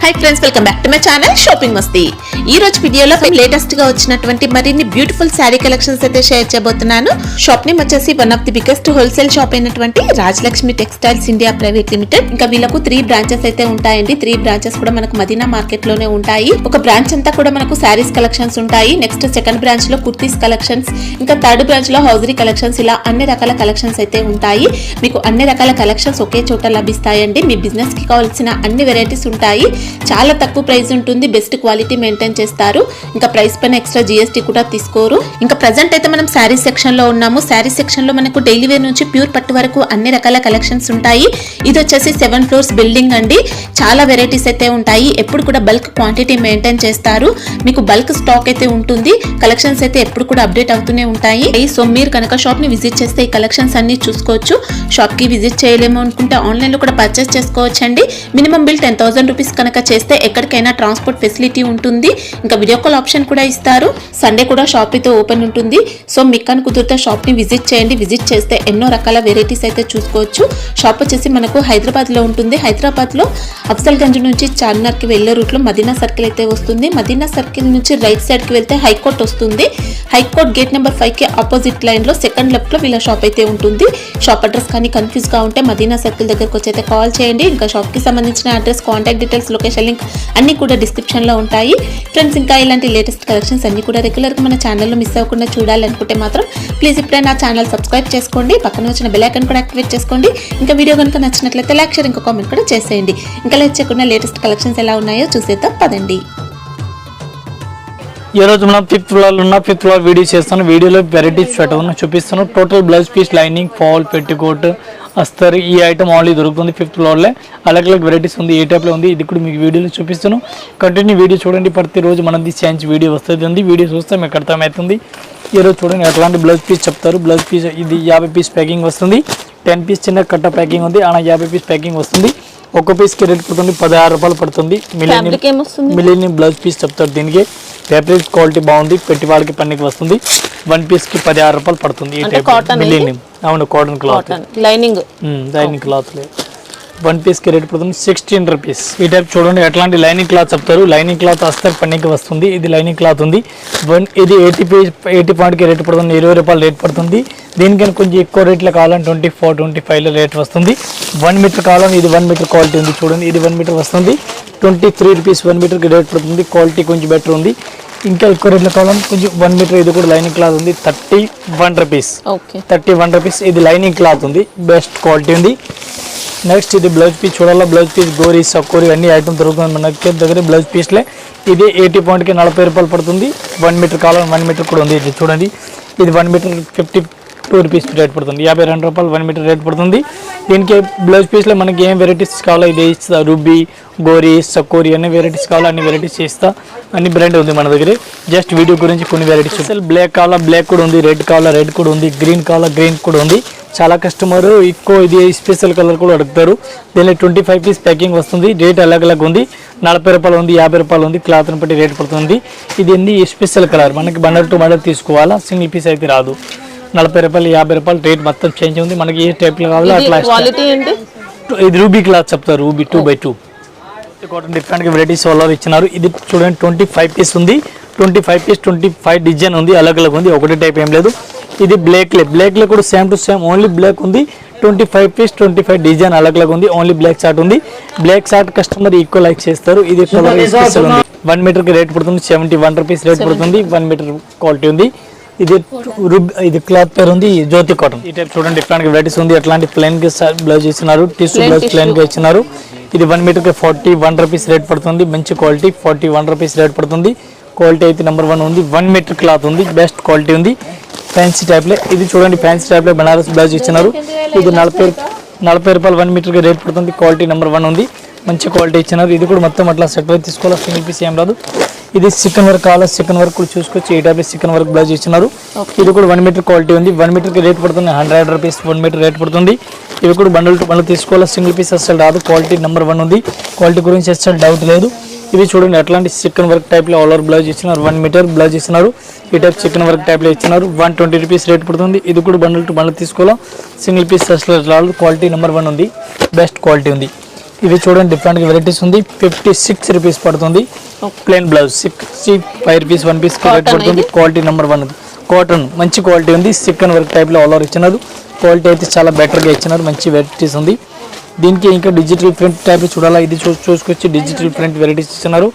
Hi friends, welcome back to my channel shopping Masti. ఈ రోజు వీడియోలో లేటెస్ట్ గా వచ్చినటువంటి మరిన్ని బ్యూటిఫుల్ శారీ కలెక్షన్స్ అయితే షేర్ చేయబోతున్నాను. షాప్ నేమ్ వచ్చేసి one of the biggest wholesale shop అయినటువంటి Rajalakshmi textiles India private limited. ఇంకా వీళ్ళకు 3 బ్రాంచెస్ అయితే ఉంటాయండి. 3 బ్రాంచెస్ కూడా మనకు మదీనా మార్కెట్ లోనే ఉంటాయి. ఒక బ్రాంచ్ అంతా కూడా మనకు శారీస్ కలెక్షన్స్ ఉంటాయి. నెక్స్ట్ సెకండ్ బ్రాంచ్ లో కుర్తీస్ కలెక్షన్స్, ఇంకా థర్డ్ బ్రాంచ్ లో హౌజరీ కలెక్షన్స్, ఇలా అన్ని రకాల కలెక్షన్స్ అయితే ఉంటాయి. మీకు అన్ని రకాల కలెక్షన్స్ ఒకే చోట లభిస్తాయండి. మీ బిజినెస్ కి కావాల్సిన అన్ని వెరైటీస్ ఉంటాయి. చాలా తక్కువ ప్రైస్ ఉంటుంది, బెస్ట్ క్వాలిటీ మెయింటైన్ చేస్తారు. ఇంకా ప్రైస్ పైన ఎక్స్ట్రా GST కూడా తీసుకోరు. ఇంకా ప్రెజెంట్ అయితే మనం శారీ సెక్షన్ లో ఉన్నాము. శారీ సెక్షన్ లో మనకు డైలీ వేర్ నుంచి ప్యూర్ పట్టు వరకు అన్ని రకాల కలెక్షన్స్ ఉంటాయి. ఇది వచ్చేసి 7 floors బిల్డింగ్ అండి. చాలా వెరైటీస్ అయితే ఉంటాయి. ఎప్పుడు కూడా బల్క్ క్వాంటిటీ మెయింటైన్ చేస్తారు. మీకు బల్క్ స్టాక్ అయితే ఉంటుంది. కలెక్షన్స్ అయితే ఎప్పుడు కూడా అప్డేట్ అవుతూనే ఉంటాయి. సో మీరు కనుక షాప్ ని విజిట్ చేస్తే ఈ కలెక్షన్స్ అన్ని చూసుకోవచ్చు. షాప్ కి విజిట్ చేయలేము అనుకుంటే ఆన్లైన్ లో కూడా పర్చేస్ చేసుకోవచ్చండి. మినిమం బిల్ 10,000 రూపీస్ కనుక చేస్తే ఎక్కడికైనా ట్రాన్స్పోర్ట్ ఫెసిలిటీ ఉంటుంది. ఇంకా వీడియో కాల్ ఆప్షన్ కూడా ఇస్తారు. సండే కూడా షాప్ అయితే ఓపెన్ ఉంటుంది. సో మీకు కనుక కుదిరితే షాప్ ని విజిట్ చేయండి. విజిట్ చేస్తే ఎన్నో రకాల వెరైటీస్ అయితే చూసుకోవచ్చు. షాప్ వచ్చేసి మనకు హైదరాబాద్ లో ఉంటుంది. హైదరాబాద్ లో అఫ్జల్ గంజ్ నుంచి చార్మినార్ కి వెళ్లే రూట్ లో మదీనా సర్కిల్ అయితే వస్తుంది. మదీనా సర్కిల్ నుంచి రైట్ సైడ్ కి వెళ్తే హైకోర్ట్ వస్తుంది. హైకోర్ట్ గేట్ నెంబర్ 5 కి ఆపోజిట్ లైన్ లో సెకండ్ లెఫ్ట్ లో వీళ్ళ షాప్ అయితే ఉంటుంది. షాప్ అడ్రస్ కానీ కన్ఫ్యూజ్ గా ఉంటే మదీనా సర్కిల్ దగ్గరకు వచ్చి అయితే కాల్ చేయండి. ఇంకా షాప్ కి సంబంధించిన address, contact details, location link అన్ని కూడా డిస్క్రిప్షన్ లో ఉంటాయి. ఫ్రెండ్స్, ఇంకా ఇలాంటి లేటెస్ట్ కలెక్షన్స్ అన్ని కూడా రెగ్యులర్ గా మన ఛానల్లో మిస్ అవ్వకుండా చూడాలనుకుంటే మాత్రం ప్లీజ్ ఇప్పుడే నా ఛానల్ సబ్స్క్రైబ్ చేసుకోండి. పక్కన వచ్చిన బెల్ ఐకాన్ కూడా యాక్టివేట్ చేసుకోండి. ఇంకా వీడియో కనుక నచ్చినట్లయితే లైక్, షేర్, ఇంకా కామెంట్ కూడా చేసేయండి. ఇంకా లేట్ చేయకుండా లేటెస్ట్ కలెక్షన్స్ ఎలా ఉన్నాయో చూసేద్దాం పదండి. ఈ రోజు మనం 5th ఫ్లోర్ ఉన్న 5th ఫ్లోర్ వీడియో చేస్తాను. వీడియోలో వెరైటీస్ చూపిస్తాను. Total blouse piece, lining, fall, petticoat, అస్తర్, ఈ ఐటమ్ ఓన్లీ దొరుకుతుంది 5th ఫ్లోర్లో. అలాగే వెరైటీస్ ఉంది, ఏ టైప్లో ఉంది ఇది కూడా మీకు వీడియోలో చూపిస్తాను. కంటిన్యూ వీడియో చూడండి. ప్రతిరోజు మనది చేంజ్ వీడియో వస్తుంది. వీడియో చూస్తే మీకు అర్థమవుతుంది. ఈరోజు చూడండి ఎట్లాంటి బ్లౌజ్ పీస్ చెప్తారు. బ్లౌజ్ పీస్ ఇది 50 పీస్ ప్యాకింగ్ వస్తుంది. 10 పీస్ చిన్న కట్ట ప్యాకింగ్ ఉంది. 50 పీస్ ప్యాకింగ్ వస్తుంది. ఒక్క పీస్కి రేట్ పడుతుంది 16 రూపాయలు పడుతుంది. మిలియన్ బ్లౌజ్ పీస్ చెప్తారు. దీనికి ఫ్యాబ్రిక్ క్వాలిటీ బాగుంది. పెట్టి వాళ్ళకి పనికి వస్తుంది. 1 పీస్కి 16 రూపాయలు పడుతుంది. ఈ టైప్ మిలియన్, అవును, కాటన్ క్లాత్, లైనింగ్ క్లాత్. 1 పీస్కి రేట్ పడుతుంది 16 రూపీస్. ఈ టైప్ చూడండి ఎట్లాంటి లైనింగ్ క్లాత్ చెప్తారు. లైనింగ్ క్లాత్ అస్తర్ పనికి వస్తుంది. ఇది లైనింగ్ క్లాత్ ఉంది. ఇది 80 పాయింట్కి రేట్ పడుతుంది. 20 రూపాయలు రేట్ పడుతుంది. దీనికైనా కొంచెం ఎక్కువ రేట్లో కావాలని 24-25లో రేట్ వస్తుంది. 1 మీటర్ కావాలని ఇది 1 మీటర్ క్వాలిటీ ఉంది. చూడండి ఇది 1 మీటర్ వస్తుంది. 23 రూపీస్ 1 మీటర్కి రేట్ పడుతుంది. క్వాలిటీ కొంచెం బెటర్ ఉంది. ఇంకా ఎక్కువ రేట్లో కావాలని కొంచెం 1 మీటర్ ఇది కూడా లైనింగ్ క్లాత్ ఉంది. 31 రూపీస్. 31 రూపీస్. ఇది లైనింగ్ క్లాత్ ఉంది. బెస్ట్ క్వాలిటీ ఉంది. నెక్స్ట్ ఇది బ్లౌజ్ పీస్ చూడాలా. బ్లౌజ్ పీస్ గోరీ, సకోరీ అన్ని ఐటమ్ దొరుకుతుంది మన దగ్గర బ్లౌజ్ పీస్లే. ఇది 80 పాయింట్కి 40 రూపాయలు పడుతుంది. 1 మీటర్ కావాలని 1 మీటర్ కూడా ఉంది. ఇది చూడండి ఇది 1 మీటర్ 52 రూపీస్ రేట్ పడుతుంది. 52 రూపాయలు 1 మీటర్ రేట్ పడుతుంది. దీనికి బ్లౌజ్ పీస్లో మనకి ఏం వెరైటీస్ కావాలో ఇది ఇస్తా. రూబీ, గోరీ, సకోరీ అన్ని వెరైటీస్ కావాలో అన్ని వెరైటీస్ చేస్తా. అన్ని బ్రాండ్ ఉంది మన దగ్గర. జస్ట్ వీడియో గురించి కొన్ని వెరైటీస్. బ్లాక్ కావాలా బ్లాక్ కూడా ఉంది. రెడ్ కావాలా రెడ్ కూడా ఉంది. గ్రీన్ కావాలా గ్రీన్ కూడా ఉంది. చాలా కస్టమర్ ఎక్కువ ఇది స్పెషల్ కలర్ కూడా అడుగుతారు. దీనిలో 25 పీస్ ప్యాకింగ్ వస్తుంది. రేట్ అలాగ ఉంది. 40 రూపాయలు ఉంది, 50 రూపాయలు ఉంది. క్లాత్ని బట్టి రేట్ పడుతుంది. ఇది ఏంది స్పెషల్ కలర్. మనకి బండల్ టు బండల్ తీసుకోవాలా. సింగిల్ పీస్ అయితే రాదు. 40 రూపాయలు, 50 రూపాయలు రేట్ మొత్తం చేంజ్ ఉంది. మనకి ఏ టైప్లో కావాలో అట్లా. ఇది రూబీ క్లాత్ చెప్తారు. Ruby 2x2 cotton different varieties వాళ్ళు ఇచ్చినారు. ఇది చూడండి 25 పీస్ ఉంది. 25 పీస్ 25 డిజైన్ ఉంది. అలాగ ఉంది. ఒకటి టైప్ ఏం లేదు. ఇది బ్లాక్లో కూడా same to same only black ఉంది. 25 పీస్ 25 డిజైన్ అలాగ ఉంది. ఓన్లీ బ్లాక్ షార్ట్ ఉంది. బ్లాక్ షార్ట్ కస్టమర్ ఎక్కువ లైక్ చేస్తారు. ఇది స్పెషల్ ఉంది. 1 మీటర్కి రేట్ పడుతుంది 71 రూపీస్ రేట్ పడుతుంది. 1 మీటర్ క్వాలిటీ ఉంది. ఇది క్లాత్ పేరు ఉంది జ్యోతి కాటన్. ఈ టైప్ చూడండి డిఫరెంట్ వెరైటీస్ ఉంది. అట్లాంటి ప్లెయిన్ కి బ్లౌజ్ ఇచ్చినారు. టిష్యూ బ్లౌజ్ ప్లెయిన్ గా ఇచ్చినారు. ఇది 1 మీటర్కి 41 రూపీస్ రేట్ పడుతుంది. మంచి క్వాలిటీ 41 రూపీస్ రేట్ పడుతుంది. క్వాలిటీ అయితే నెంబర్ 1 ఉంది. 1 మీటర్ క్లాత్ ఉంది. బెస్ట్ క్వాలిటీ ఉంది. ఫ్యాన్సీ టైప్లో ఇది చూడండి. ఫ్యాన్సీ టైప్లో బనారస్ బ్లౌజ్ ఇచ్చినారు. ఇది 40 రూపాయలు 1 మీటర్కి రేట్ పడుతుంది. క్వాలిటీ నెంబర్ 1 ఉంది. మంచి క్వాలిటీ ఇచ్చినారు. ఇది కూడా మొత్తం అట్లా సెట్ అయితే తీసుకోవాలి. సింగిల్ పీస్ ఏం రాదు. ఇది చికెన్ వర్క్ కావాలి. చికెన్ వర్క్ కూడా చూసుకోవచ్చు. ఈ టైప్ చికెన్ వర్క్ బ్లౌజ్ ఇచ్చినారు. ఇది కూడా 1 మీటర్ క్వాలిటీ ఉంది. 1 మీటర్కి రేట్ పడుతుంది 100 రూపీస్ 1 మీటర్ రేట్ పడుతుంది. ఇవి కూడా బండల్ టు బండల్ తీసుకోవాలి. సింగిల్ పీస్ అసలు రాదు. క్వాలిటీ నెంబర్ 1 ఉంది. క్వాలిటీ గురించి అసలు డౌట్ లేదు. ఇవి చూడండి అట్లాంటి చికెన్ వర్క్ టైప్లో ఆల్ ఓవర్ బ్లౌజ్ ఇచ్చినారు, 1 మీటర్ బ్లౌజ్ ఇచ్చినారు. ఈ టైప్ చికెన్ వర్క్ టైప్లో ఇచ్చినారు. 120 రూపీస్ రేట్ పడుతుంది. ఇది కూడా బండిల్ టు బండిల్ తీసుకోవాలి. సింగిల్ పీస్ అసలు క్వాలిటీ నెంబర్ 1 ఉంది, బెస్ట్ క్వాలిటీ ఉంది. ఇవి చూడండి డిఫరెంట్ వెరైటీస్ ఉంది. 56 రూపీస్ పడుతుంది. Plain blouse 65 rupees 1 piece rate పడుతుంది. క్వాలిటీ నెంబర్ 1 ఉంది. కాటన్ మంచి క్వాలిటీ ఉంది. చికెన్ వర్క్ టైప్లో ఆల్ ఓవర్ ఇచ్చినారు. క్వాలిటీ అయితే చాలా బెటర్గా ఇచ్చినారు. మంచి వెరైటీస్ ఉంది. దీనికి ఇంకా డిజిటల్ ప్రింట్ టైప్ చూడాలా, ఇది చూసుకొచ్చి డిజిటల్ ప్రింట్ వెరైటీస్ ఇస్తున్నారు.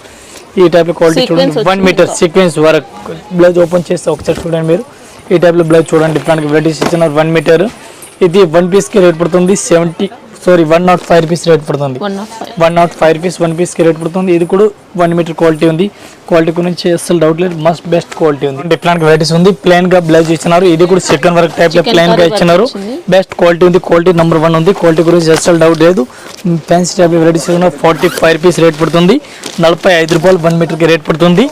ఈ టైప్ క్వాలిటీ చూడండి. 1 metre sequence work blouse open చేస్తే ఒకసారి చూడండి మీరు. ఈ టైప్లో బ్లౌజ్ చూడండి డిఫరెంట్ వెరైటీస్ ఇస్తున్నారు. 1 మీటర్ ఇది 1 పీస్కి రేట్ పడుతుంది 105 రూపీస్ రేట్ పడుతుంది. 105 రూపీస్ 1 పీస్కి రేట్ పడుతుంది. ఇది కూడా 1 మీటర్ క్వాలిటీ ఉంది. క్వాలిటీ గురించి అసలు డౌట్ లేదు, మస్ట్ బెస్ట్ క్వాలిటీ ఉంది. డిఫరెంట్ వెరైటీస్ ఉంది. ప్లెయిన్ గా బ్లౌజ్ ఇచ్చినారు. ఇది కూడా చికెన్ వర్క్ టైప్ లో ప్లెయిన్ గా ఇచ్చినారు. బెస్ట్ క్వాలిటీ ఉంది. క్వాలిటీ నెంబర్ 1 ఉంది. క్వాలిటీ గురించి అసలు డౌట్ లేదు. Fancy type varieties 45 rupees rate పడుతుంది. 45 రూపాయలు 1 మీటర్ కి రేట్ పడుతుంది.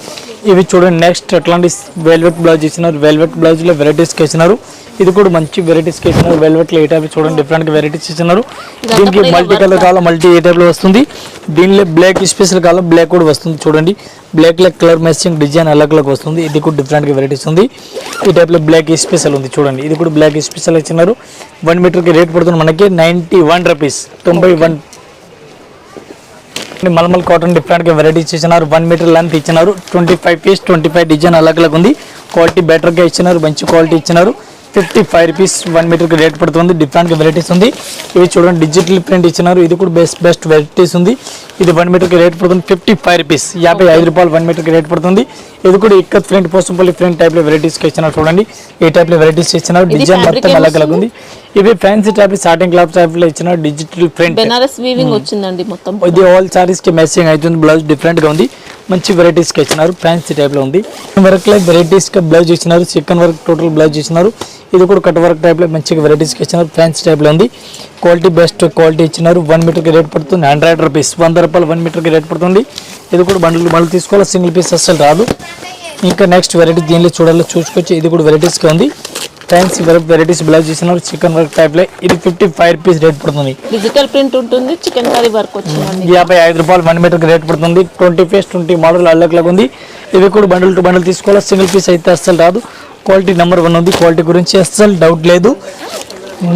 ఇవి చూడండి నెక్స్ట్ అట్లాంటి వెల్వెట్ బ్లౌజ్ ఇచ్చినారు. వెల్వెట్ బ్లౌజ్ లో వెరైటీస్కి ఇచ్చినారు. ఇది కూడా మంచి వెరైటీస్కి ఇచ్చినారు. వెల్వెట్ లో ఏ టైప్ చూడండి డిఫరెంట్ వెరైటీస్ ఇచ్చినారు. దీనికి మల్టీ కలర్ కావాలి, మల్టీ ఏ టైప్ లో వస్తుంది. దీనిలో బ్లాక్ స్పెషల్ కావాలి, బ్లాక్ కూడా వస్తుంది. చూడండి బ్లాక్ లో కలర్ మ్యాచింగ్ డిజైన్ అలగ్ అలగ్ వస్తుంది. ఇది కూడా డిఫరెంట్ వెరైటీస్ ఉంది. ఈ టైప్ లో బ్లాక్ స్పెషల్ ఉంది. చూడండి ఇది కూడా బ్లాక్ స్పెషల్ ఇచ్చినారు. 1 మీటర్ కి రేట్ పడుతుంది మనకి 91 రూపీస్ 91. మల్మల్ కాటన్ డిఫరెంట్ గా వెరైటీస్ ఇచ్చినారు. 1 మీటర్ లెంత్ ఇచ్చినారు. 25 పీస్ 25 డిజైన్ అలగ్ అలగ్ ఉంది. క్వాలిటీ బెటర్ గా ఇచ్చినారు. మంచి క్వాలిటీ ఇచ్చినారు. 55 రూపీస్ 1 మీటర్ కి రేట్ పడుతుంది. డిఫరెంట్ గా వెరైటీస్ ఉంది. ఇవి చూడండి డిజిటల్ ప్రింట్ ఇచ్చినారు. ఇది కూడా బెస్ట్ వెరైటీస్ ఉంది. ఇది 1 మీటర్ కి రేట్ పడుతుంది 55 రూపీస్ 55 రూపాయలు 1 మీటర్ కి రేట్ పడుతుంది. ఇది కూడా ikat print Pochampally print type లో వెరైటీస్ కి ఇచ్చినారు. చూడండి ఈ టైప్ లో వెరైటీస్ ఇచ్చినారు. డిజైన్ మొత్తం అలగ్ అలగ్ ఉంది. ఇవి ఫ్యాన్సీ టైప్ సాటింగ్ క్లాత్ టైప్ లో ఇచ్చిన డిజిటల్ ప్రింట్ బెనారస్ వీవింగ్ వచ్చిందండి మొత్తం. ఇది ఆల్ సారీస్ కి మ్యాచింగ్ అవుతుంది. బ్లౌజ్ డిఫరెంట్ గా ఉంది. మంచి వెరైటీస్ కి ఇచ్చినారు. ఫ్యాన్సీ టైప్ లో ఉంది. వర్క్ లో వెరైటీస్ కి బ్లౌజ్ ఇచ్చినారు. చికెన్ వర్క్ టోటల్ బ్లౌజ్ ఇచ్చినారు. ఇది కూడా కట్ వర్క్ టైప్ లో మంచిగా వెరైటీస్ కి ఇచ్చినారు. ఫ్యాన్సీ టైప్ లో ఉంది. క్వాలిటీ బెస్ట్ క్వాలిటీ ఇచ్చినారు. 1 మీటర్ కి రేట్ పడుతుంది 100 రూపీస్ 100 రూపాయలు 1 మీటర్ కి రేట్ పడుతుంది. ఇది కూడా బండ్లు తీసుకోవాలి. సింగిల్ పీస్ అస్సలు రాదు. ఇంకా నెక్స్ట్ వెరైటీ దీనిలో చూసుకోవచ్చు. ఇది కూడా వెరైటీస్ గా ఉంది. ఫ్యాన్సీ వెరైటీస్ బ్లౌజ్ ఇచ్చినారు. చికెన్ వర్క్ టైప్ లో ఇది 55 రూపీస్ రేట్ పడుతుంది. డిజిటల్ ప్రింట్ ఉంటుంది. చికెన్ కర్రీ వర్క్ వచ్చింది. 55 రూపాయలు 1 మీటర్ కి రేట్ పడుతుంది. 20 పీస్ 20 మోడల్ అల్లగ్ ఉంది. ఇవి కూడా బండిల్ టు బండిల్ తీసుకోవాలి. సింగిల్ పీస్ అయితే అస్సలు రాదు. క్వాలిటీ నెంబర్ 1 ఉంది. క్వాలిటీ గురించి అస్సలు డౌట్ లేదు.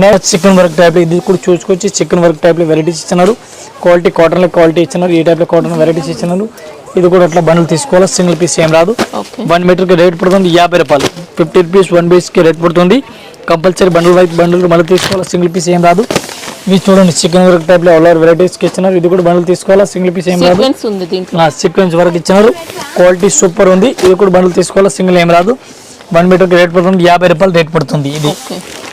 నెక్స్ట్ చికెన్ వర్క్ టైప్ ఇది కూడా చూసుకోవచ్చు. చికెన్ వర్క్ టైప్ లో వెరైటీస్ ఇచ్చినారు. క్వాలిటీ కాటన్ లో క్వాలిటీ ఇచ్చినారు. ఈ టైప్ లో కాటన్ వెరైటీస్ ఇచ్చినారు. ఇది కూడా అట్లా బండిల్ తీసుకోవాలి. సింగిల్ పీస్ ఏం రాదు. 1 మీటర్ కి రేట్ పడుతుంది 50 రూపాయలు 50 రూపీస్ 1 పీస్ కి రేట్ పడుతుంది. కంపల్సరీ బండిల్ వైపు బండిల్ మళ్ళీ తీసుకోవాలి. సింగిల్ పీస్ ఏం రాదు. ఇవి చూడండి చికెన్ వర్క్ టైప్ లో ఆల్ వెరైటీస్ కి ఇచ్చినారు. ఇది కూడా బండిల్ తీసుకోవాలి. సింగిల్ పీస్ ఏం రాదు. సీక్వెన్స్ వర్క్ ఇచ్చినారు. క్వాలిటీ సూపర్ ఉంది. ఇది కూడా బండిల్ తీసుకోవాలి. సింగిల్ ఏం రాదు. 1 మీటర్ కి రేట్ పడుతుంది 50 రూపాయలు రేట్ పడుతుంది. ఇది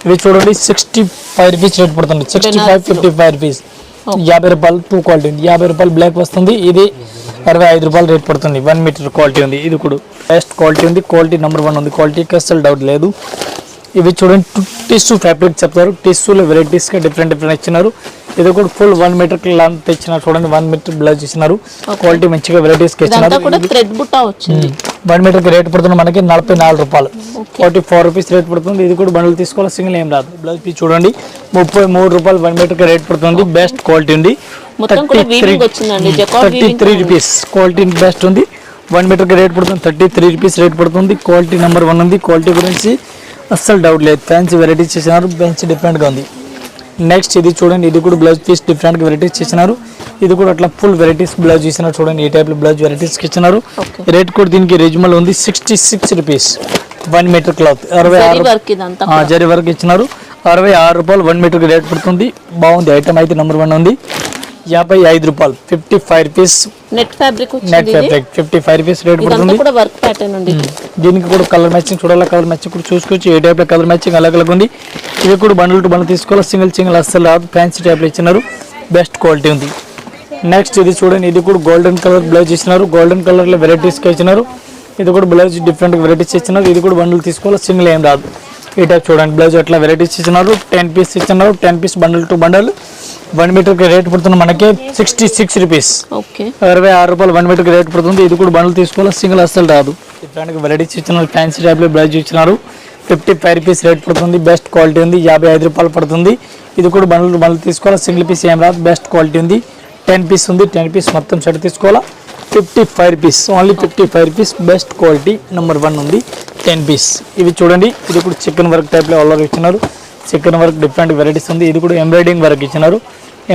ఇవి చూడండి 65 రూపీస్ రేట్ పడుతుంది. 65 55 రూపీస్ 50 రూపాయలు 2 క్వాలిటీ ఉంది. 50 రూపాయలు బ్లాక్ వస్తుంది. ఇది 65 రూపాయలు రేట్ పడుతుంది. 1 మీటర్ క్వాలిటీ ఉంది. ఇది కూడా బెస్ట్ క్వాలిటీ ఉంది. క్వాలిటీ నెంబర్ 1 ఉంది. క్వాలిటీకి అసలు డౌట్ లేదు. ఇవి చూడండి టిష్యూ ఫ్యాబ్రిక్ చెప్తారు. టిష్యూలో వెరైటీస్ గా డిఫరెంట్ ఇచ్చినారు. ఇది కూడా ఫుల్ 1 మీటర్ లెంత్ ఇచ్చినారు. చూడండి 1 మీటర్ బ్లౌజ్ ఇచ్చినారు. క్వాలిటీ మంచిగా వెరైటీస్ కి ఇచ్చినారు. 1 మీటర్ కి రేట్ పడుతుంది మనకి 44 రూపాయలు 44 రూపీస్ రేట్ పడుతుంది. ఇది కూడా బండిల్ తీసుకోవాలి. సింగిల్ ఏం రాదు. బ్లౌజ్ పీస్ చూడండి 33 రూపాయలు 1 మీటర్ కి రేట్ పడుతుంది. బెస్ట్ క్వాలిటీ ఉంది. 33 రూపీస్ క్వాలిటీ బెస్ట్ ఉంది. 1 మీటర్ కి రేట్ పడుతుంది 33 రూపీస్ రేట్ పడుతుంది. క్వాలిటీ నెంబర్ 1 ఉంది. క్వాలిటీ గురించి అస్సలు డౌట్ లేదు. ఫ్యాన్సీ వెరైటీస్ చేసినారు. బెంచ్ డిఫరెంట్ గా ఉంది. నెక్స్ట్ ఇది చూడండి. ఇది కూడా బ్లౌజ్ పీస్ డిఫరెంట్ వెరైటీస్ చేసినారు. ఇది కూడా అట్లా ఫుల్ వెరైటీస్ బ్లౌజ్ ఇచ్చినారు. చూడండి ఈ టైప్ లో బ్లౌజ్ వెరైటీస్ ఇచ్చినారు. రేట్ కూడా దీనికి రీజనబుల్ ఉంది. 66 rupees 1 metre cloth 66 zari work ఇచ్చినారు. 66 రూపాయలు 1 మీటర్ కి రేట్ పడుతుంది. బాగుంది. ఐటమ్ అయితే నెంబర్ 1 ఉంది. 55 రూపాయలు 55 rupees net fabric 55 rupees rate పడుతుంది. దీనికి కూడా కలర్ మ్యాచింగ్ చూడాలి. కలర్ మ్యాచింగ్ కూడా చూసుకోవచ్చు. ఏ టైప్ లో కలర్ మ్యాచింగ్ అలగ్ ఉంది. ఇవి కూడా బండిల్ టు బండిల్ తీసుకోవాలి. సింగిల్ అస్సలు రాదు. ఫ్యాన్సీ టైప్ లో ఇచ్చినారు. బెస్ట్ క్వాలిటీ ఉంది. నెక్స్ట్ ఇది చూడండి. ఇది కూడా గోల్డెన్ కలర్ బ్లౌజ్ ఇచ్చినారు. గోల్డెన్ కలర్ లో వెరైటీస్ గా ఇచ్చినారు. ఇది కూడా బ్లౌజ్ డిఫరెంట్ వెరైటీస్ ఇచ్చినారు. ఇది కూడా బండిల్ తీసుకోవాలి. సింగిల్ ఏం రాదు. ఈ టైప్ చూడండి బ్లౌజ్ అట్లా వెరైటీస్ ఇచ్చినారు. 10 పీస్ ఇచ్చినారు. 10 piece bundle to bundle 1 metre కి రేట్ పడుతుంది మనకి 66 రూపీస్ 66 రూపాయలు 1 మీటర్ కి రేట్ పడుతుంది. ఇది కూడా బండిల్ తీసుకోవాలి. సింగిల్ అస్సలు రాదు. డిఫరెంట్ వెరైటీస్ ఇచ్చినారు. ఫ్యాన్సీ టైప్ లో బ్లౌజ్ ఇచ్చినారు. 55 రూపీస్ రేట్ పడుతుంది. బెస్ట్ క్వాలిటీ ఉంది. 55 రూపాయలు పడుతుంది. ఇది కూడా బండిల్ తీసుకోవాలి. సింగిల్ పీస్ ఏం రాదు. బెస్ట్ క్వాలిటీ ఉంది. 10 పీస్ ఉంది. 10 పీస్ మొత్తం సెట్ తీసుకోవాలా. 55 rupees, only 55 rupees. Best quality number 1 ఉంది. 10 పీస్. ఇవి చూడండి, ఇది కూడా చికెన్ వర్క్ టైప్లో ఆల్ ఇచ్చినారు. చికెన్ వర్క్ డిఫరెంట్ వెరైటీస్ ఉంది. ఇది కూడా ఎంబ్రాయిడింగ్ వర్క్ ఇచ్చినారు.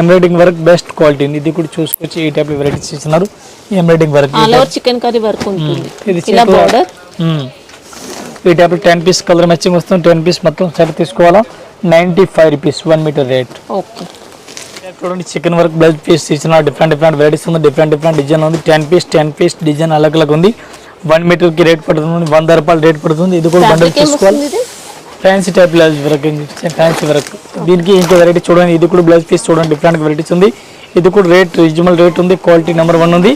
ఎంబ్రాయిడింగ్ వర్క్ బెస్ట్ క్వాలిటీ ఉంది. ఇది కూడా చూసుకొచ్చి ఈ టైప్ వెరైటీస్ ఇచ్చినారు. Embroidering work all over chicken curry work ఉంటుంది. ఇది ఇలా బోర్డర్ ఈ టైప్ 10 పీస్ కలర్ మ్యాచింగ్ వస్తుంది. 10 పీస్ మొత్తం సెట్ తీసుకోవాలా. 95 రూపీస్ 1 మీటర్ రేట్. ఓకే. చూడండి చికెన్ వర్క్ బ్లౌజ్ పీస్ ఇచ్చిన డిఫరెంట్ వెరైటీస్ ఉంది. డిఫరెంట్ డిజైన్ ఉంది. 10 పీస్ డిజైన్ అలగ్ ఉంది. 1 మీటర్కి రేట్ పడుతుంది. 100 రూపాయలు రేట్ పడుతుంది. ఇది కూడా బండల్ తీసుకోవాలి. Fancy type blouse work, fancy work. దీనికి ఇంకో వెరైటీ చూడండి, ఇది కూడా బ్లౌజ్ పీస్ చూడండి డిఫరెంట్ వెరైటీస్ ఉంది. ఇది కూడా రేట్ రీజనబుల్ రేట్ ఉంది. క్వాలిటీ నెంబర్ 1 ఉంది.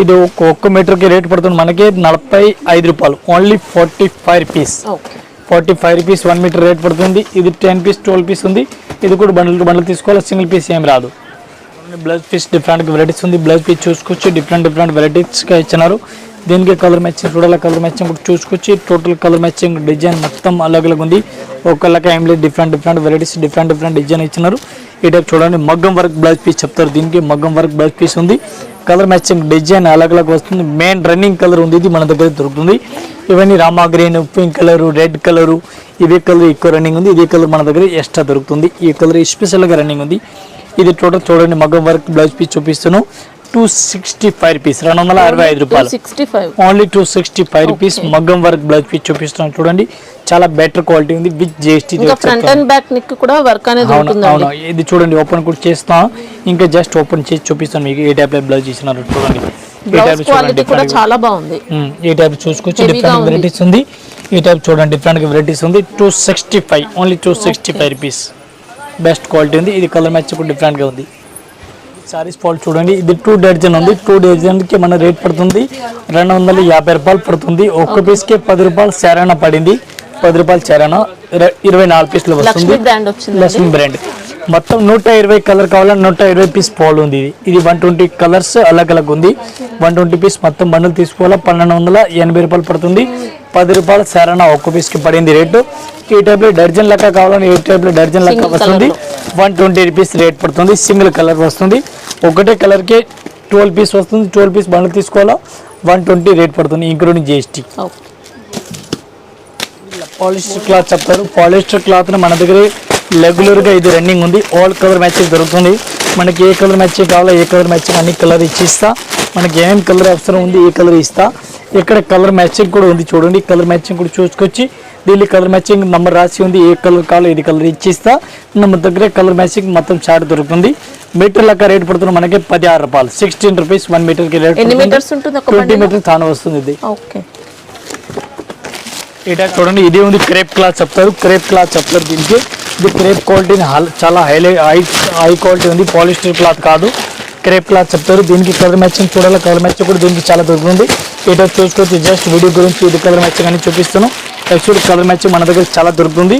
ఇది ఒక్క మీటర్కి రేట్ పడుతుంది మనకి 45 రూపాయలు, only 45 rupees. 45 rupees 1 metre rate పడుతుంది. ఇది 10 పీస్ 12 పీస్ ఉంది. ఇది కూడా బండల్ తీసుకోవాలి. సింగిల్ పీస్ ఏం రాదు. బ్లౌజ్ పీస్ డిఫరెంట్ వెరైటీస్ ఉంది. బ్లౌజ్ పీస్ చూసుకొచ్చి డిఫరెంట్ వెరైటీస్గా ఇచ్చినారు. దీనికి కలర్ మ్యాచింగ్ చూడాలి. కలర్ మ్యాచింగ్ కూడా చూసుకొచ్చి టోటల్ కలర్ మ్యాచింగ్ డిజైన్ మొత్తం అలగ్ ఉంది. ఒకళ్ళకి ఏం లేదు, డిఫరెంట్ వెరైటీస్ డిఫరెంట్ డిజైన్ ఇచ్చినారు. ఈ టైప్ చూడండి మగ్గం వర్క్ బ్లౌజ్ పీస్ చెప్తారు. దీనికి మగ్గం వర్క్ బ్లౌజ్ పీస్ ఉంది. కలర్ మ్యాచింగ్ డిజైన్ అలగ్ వస్తుంది. మెయిన్ రన్నింగ్ కలర్ ఉంది. ఇది మన దగ్గర దొరుకుతుంది. ఇవన్నీ Rama green, pink colour, red colour, ఇవే కలర్ ఎక్కువ రన్నింగ్ ఉంది. ఇదే కలర్ మన దగ్గర ఎక్స్ట్రా దొరుకుతుంది. ఈ కలర్ స్పెషల్గా రన్నింగ్ ఉంది. ఇది టోటల్ చూడండి మగ్గం వర్క్ బ్లౌజ్ పీస్ చూపిస్తున్నాను. 265 రూపీస్, 265 రూపాయలు, ఓన్లీ 265 రూపీస్ మగ్గం వర్క్ బ్లౌజ్ పీస్ చూపిస్తున్నాను. చూడండి చాలా బెటర్ క్వాలిటీ ఉంది. With GST. Front and back neck కూడా వర్క్ అనేది అవును. ఇది చూడండి ఓపెన్ కూడా చేస్తాం. ఇంకా జస్ట్ ఓపెన్ చేసి చూపిస్తాను మీకు. ఏ టైప్ బ్లౌజ్ ఇచ్చినారు చూడండి. క్వాలిటీ కూడా చాలా బాగుంది. ఈ టైప్ చూసుకొచ్చి డిఫరెంట్ వెరైటీస్ ఉంది. ఈ టైప్ చూడండి డిఫరెంట్ వెరైటీస్ ఉంది. 265, ఓన్లీ 265 రూపీస్. బెస్ట్ క్వాలిటీ ఉంది. ఇది కలర్ మ్యాచ్ కూడా డిఫరెంట్గా ఉంది. సారీస్ ఫాల్ చూడండి, ఇది 2 డజన్ ఉంది. 2 డజన్కి మన రేట్ పడుతుంది 250 రూపాయలు పడుతుంది. ఒక్క పీస్కి 10 రూపాయలు చారానా పడింది. 10 రూపాయలు చారానా 24 పీస్లు వస్తుంది. లక్ష్మీ బ్రాండ్. మొత్తం 120 కలర్ కావాలని 120 పీస్ ఫాల్ ఉంది. ఇది 120 కలర్స్ అలగ్ ఉంది. 120 పీస్ మొత్తం బండలు తీసుకోవాలా. 1280 రూపాయలు పడుతుంది. 10 రూపాయలు సారానా ఒక్క పీస్కి పడింది రేటు. ఈ టైప్లో డర్జన్ లెక్క కావాలని ఈ టైప్లో డర్జన్ లెక్క వస్తుంది. 120 రూపీస్ రేట్ పడుతుంది. సింగిల్ కలర్ వస్తుంది. ఒకటే కలర్కి 12 పీస్ వస్తుంది. 12 పీస్ బండలు తీసుకోవాలా. 120 రేట్ పడుతుంది ఇంక్లూడింగ్ జిఎస్టీ. పాలిస్టర్ క్లాత్ చెప్తారు. పాలిస్టర్ క్లాత్ మన దగ్గర రెగ్యులర్గా ఇది రన్నింగ్ ఉంది. ఆల్ కలర్ మ్యాచింగ్ దొరుకుతుంది. మనకి ఏ కలర్ మ్యాచింగ్ కావాలో ఏ కలర్ మ్యాచింగ్ అన్ని కలర్ ఇచ్చిస్తా. మనకి ఏమేం కలర్ అవసరం ఉంది ఏ కలర్ ఇస్తా. ఇక్కడ కలర్ మ్యాచింగ్ కూడా ఉంది చూడండి. కలర్ మ్యాచింగ్ కూడా చూసుకొచ్చి దీనికి కలర్ మ్యాచింగ్ నెంబర్ రాసి ఉంది. ఏ కలర్ కావాలో ఇది కలర్ ఇచ్చిస్తా. మన దగ్గర కలర్ మ్యాచింగ్ మొత్తం చార్ట్ దొరుకుతుంది. మీటర్ లెక్క రేట్ పడుతుంది మనకి 16 రూపాయలు, 16 రూపీస్ 1 మీటర్కి రేట్. 20 మీటర్ తాను వస్తుంది. ఇది ఇటా చూడండి. ఇది ఉంది క్రేప్ క్లాత్ చెప్తారు. క్రేప్ క్లాత్ చెప్తారు దీనికి. ఇది క్రేప్ క్వాలిటీ చాలా హై క్వాలిటీ ఉంది. పాలిస్టర్ క్లాత్ కాదు, క్రేప్ క్లాత్ చెప్తారు. దీనికి కలర్ మ్యాచింగ్ చూడాలి. కలర్ మ్యాచింగ్ కూడా దీనికి చాలా దొరుకుతుంది. ఇటా చూసుకోవచ్చు. జస్ట్ వీడియో గురించి ఇది కలర్ మ్యాచింగ్ అని చూపిస్తాను. యాక్చువల్లీ కలర్ మ్యాచింగ్ మన దగ్గర చాలా దొరుకుతుంది.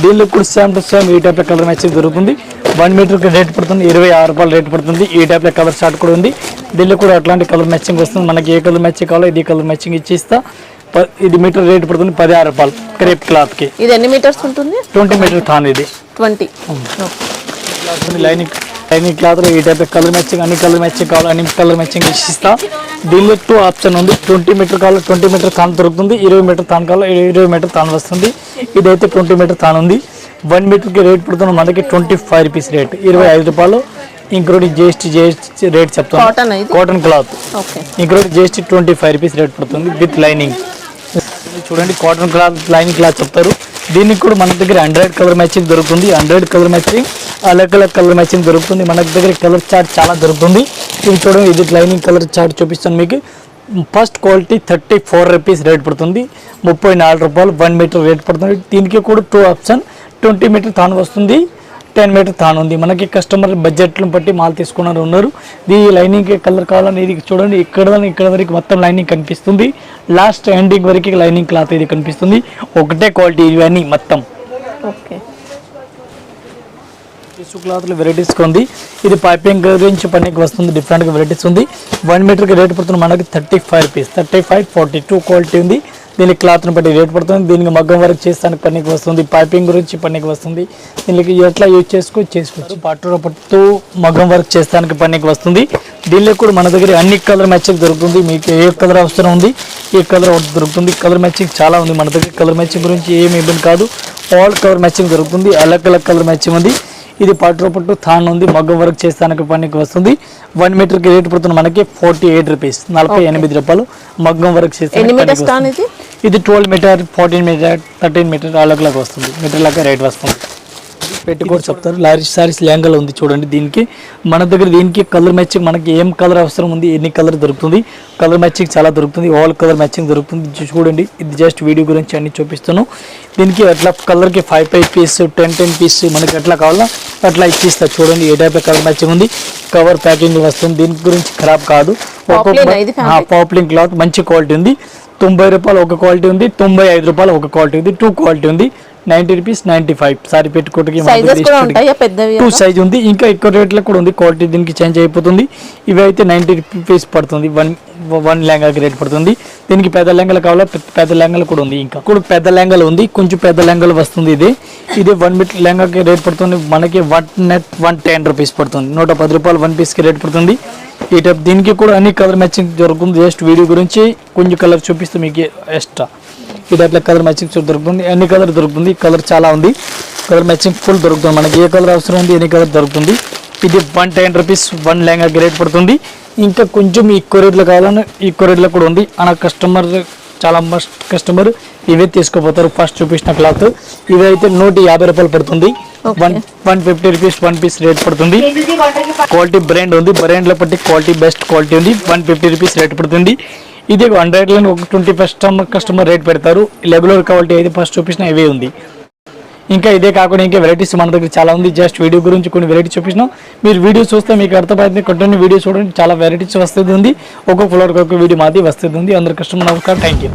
దీనిలో కూడా సేమ్ టు సేమ్ ఈ టైప్లో కలర్ మ్యాచింగ్ దొరుకుతుంది. 1 మీటర్కి రేట్ పడుతుంది 26 రూపాయలు రేట్ పడుతుంది. ఈ టైప్లో కలర్ షార్ట్ కూడా ఉంది. దీనిలో కూడా అట్లాంటి కలర్ మ్యాచింగ్ వస్తుంది. మనకి ఏ కలర్ మ్యాచింగ్ కావాలో ఇది కలర్ మ్యాచింగ్ ఇచ్చిస్తా. ఇది మీటర్ రేట్ పడుతుంది 16 రూపాయలు క్రేప్ క్లాత్ కి. ఇది ఎన్ని మీటర్స్ ఉంటుంది? 20 మీటర్ థాన్. ఇది 20. లైనింగ్ క్లాత్ లో ఈ టైప్ కలర్ మ్యాచింగ్ అన్ని కలర్ మ్యాచింగ్ కావాలి అన్ని కలర్ మ్యాచింగ్ ఇచ్చిస్తా. దీనిలో 2 ఆప్షన్ ఉంది. 20 మీటర్ కావాలి 20 మీటర్ థాన్ దొరుకుతుంది. 20 మీటర్ థాన్ కావాలి 20 మీటర్ థాన్ వస్తుంది. ఇదైతే 20 మీటర్ థాన్ ఉంది. 1 మీటర్కి రేట్ పడుతుంది మనకి 25 రూపీస్ రేట్, 25 రూపాయలు ఇంక్లూడింగ్ జిఎస్టీ రేట్ చెప్తాను. Cotton cloth including GST 25 rupees rate పడుతుంది విత్ లైనింగ్. చూడండి కాటన్ క్లాత్ లైనింగ్ క్లాత్ చెప్తారు. దీనికి కూడా మన దగ్గర 100 కలర్ మ్యాచింగ్ దొరుకుతుంది. 100 కలర్ మ్యాచింగ్ అలగ్ కలర్ మ్యాచింగ్ దొరుకుతుంది. మన దగ్గర కలర్ చార్ట్ చాలా దొరుకుతుంది. ఇది చూడండి. ఇది లైనింగ్ కలర్ చార్ట్ చూపిస్తాను మీకు. ఫస్ట్ క్వాలిటీ 34 రూపీస్ రేట్ పడుతుంది. 34 రూపాయలు 1 మీటర్ రేట్ పడుతుంది. దీనికి కూడా 2 ఆప్షన్. 20 మీటర్ తాను వస్తుంది, 10 మీటర్ తాను ఉంది. మనకి కస్టమర్ బడ్జెట్లను బట్టి మాల్ తీసుకున్నారు ఉన్నారు. ఈ లైనింగ్ కలర్ కావాలని ఇది చూడండి. ఇక్కడ వరకు మొత్తం లైనింగ్ కనిపిస్తుంది. లాస్ట్ ఎండింగ్ వరకు లైనింగ్ క్లాత్ ఇది కనిపిస్తుంది. ఒకటే క్వాలిటీ ఇవన్నీ మొత్తం. టిష్యూ క్లాత్లో వెరైటీస్ ఉంది. ఇది పైపింగ్ గురించి పనికి వస్తుంది, డిఫరెంట్గా వెరైటీస్ ఉంది. 1 మీటర్కి రేట్ పడుతుంది మనకి 35 రూపీస్, 35, 42 క్వాలిటీ ఉంది. దీనికి క్లాత్ను బట్టి రేట్ పడుతుంది. దీనికి మగ్గం వర్క్ చేస్తానికి పనికి వస్తుంది, పైపింగ్ గురించి పనికి వస్తుంది. దీనికి ఎట్లా యూజ్ చేసుకోవచ్చు. పట్టు మగ్గం వర్క్ చేస్తానికి పనికి వస్తుంది. దీనిలో కూడా మన దగ్గర అన్ని కలర్ మ్యాచింగ్ దొరుకుతుంది. మీకు ఏ కలర్ అవసరం ఉంది ఏ కలర్ దొరుకుతుంది. కలర్ మ్యాచింగ్ చాలా ఉంది మన దగ్గర. కలర్ మ్యాచింగ్ గురించి ఏమి ఇబ్బంది కాదు, ఆల్ కలర్ మ్యాచింగ్ దొరుకుతుంది. అలగ్ కలర్ మ్యాచింగ్ ఉంది. ఇది పట్టు థాన్ ఉంది, మగ్గం వర్క్ చేస్తానికి పనికి వస్తుంది. 1 మీటర్కి రేట్ పడుతుంది మనకి 48 రూపీస్, 48 రూపాయలు. మగ్గం వర్క్ చేస్తానికి ఇది 12 మీటర్, 14 మీటర్, 13 మీటర్ అలగ్ వస్తుంది. మీటర్ లాగా రేట్ వస్తుంది. పెట్టుకోవచ్చు చెప్తారు. లారీ సారీస్ లెహంగాలో ఉంది చూడండి. దీనికి మన దగ్గర దీనికి కలర్ మ్యాచింగ్ మనకి ఏం కలర్ అవసరం ఉంది ఎన్ని కలర్ దొరుకుతుంది. కలర్ మ్యాచింగ్ చాలా దొరుకుతుంది, ఆల్ కలర్ మ్యాచింగ్ దొరుకుతుంది. చూడండి, ఇది జస్ట్ వీడియో గురించి అన్ని చూపిస్తాను. దీనికి అట్లా కలర్కి 5 పీస్, 10 పీస్ మనకి ఎట్లా కావాలో అట్లా ఇచ్చిస్తా. చూడండి ఏ టైప్ కలర్ మ్యాచింగ్ ఉంది. కవర్ ప్యాకింగ్ వస్తుంది. దీని గురించి ఖరాబ్ కాదు. పాప్లింగ్ క్లాత్ మంచి క్వాలిటీ ఉంది. 90 రూపాయలు ఒక క్వాలిటీ ఉంది, 95 రూపాయలు ఒక క్వాలిటీ ఉంది. 2 క్వాలిటీ ఉంది. 90 రూపీస్, 95 సారీ పెట్టుకోవడానికి 2 సైజ్ ఉంది. ఇంకా ఎక్కువ రేట్లో కూడా ఉంది. క్వాలిటీ దీనికి చేంజ్ అయిపోతుంది. ఇవి అయితే 90 రూపీస్ పడుతుంది. వన్ లెహంగాకి రేట్ పడుతుంది. దీనికి పెద్ద లెహంగాలు కావాలా, పెద్ద లెహంగాలు కూడా ఉంది. ఇంకా కూడా పెద్ద లెహంగాలు ఉంది, కొంచెం పెద్ద లెహంగాలు వస్తుంది. ఇది 1 మీటర్ లెహంగాకి రేట్ పడుతుంది మనకి 110 రూపీస్ పడుతుంది. 110 రూపాయలు 1 పీస్కి రేట్ పడుతుంది. ఈ టైప్ దీనికి కూడా అన్ని కలర్ మ్యాచింగ్ దొరుకుతుంది. జస్ట్ వీడియో గురించి కొంచెం కలర్ చూపిస్తే మీకు ఎక్స్ట్రా ఈ టైప్లో కలర్ మ్యాచింగ్ దొరుకుతుంది. అన్ని కలర్ దొరుకుతుంది. కలర్ చాలా ఉంది. కలర్ మ్యాచింగ్ ఫుల్ దొరుకుతుంది. మనకి ఏ కలర్ అవసరం ఉంది ఎన్ని కలర్ దొరుకుతుంది. ఇది 110 రూపీస్ 1 లెహంగాకి రేట్ పడుతుంది. ఇంకా కొంచెం ఎక్కువ రేట్లో కావాలని ఎక్కువ రేట్లో కూడా ఉంది. అన్న కస్టమర్ చాలా కస్టమర్ ఇవే తీసుకోపోతారు. ఫస్ట్ చూపించిన క్లాత్ ఇవి అయితే 150 రూపాయలు పడుతుంది. 150 రూపీస్ 1 పీస్ రేట్ పడుతుంది. క్వాలిటీ బ్రాండ్ ఉంది, బ్రాండ్లో పట్టి క్వాలిటీ బెస్ట్ క్వాలిటీ ఉంది. 150 రూపీస్ రేట్ పడుతుంది. ఇది 100లో ఒక 20 కస్టమర్ రేట్ పెడతారు. రెగ్యులర్ క్వాలిటీ అయితే ఫస్ట్ చూపించిన ఇవే ఉంది. ఇంకా ఇదే కాకుండా ఇంకా వెరైటీస్ మన దగ్గర చాలా ఉంది. జస్ట్ వీడియో గురించి కొన్ని వెరైటీస్ చూపించినాం. మీరు వీడియో చూస్తే మీకు అర్థమైంది. కంటిన్యూ వీడియో చూడండి, చాలా వెరైటీస్ వస్తుంది ఉంది. ఒక్కొక్క ఫ్లోర్కి ఒక్కొక్క వీడియో మాది వస్తుంది ఉంది. అందరు కస్టమర్ నమస్కారం, థ్యాంక్ యూ.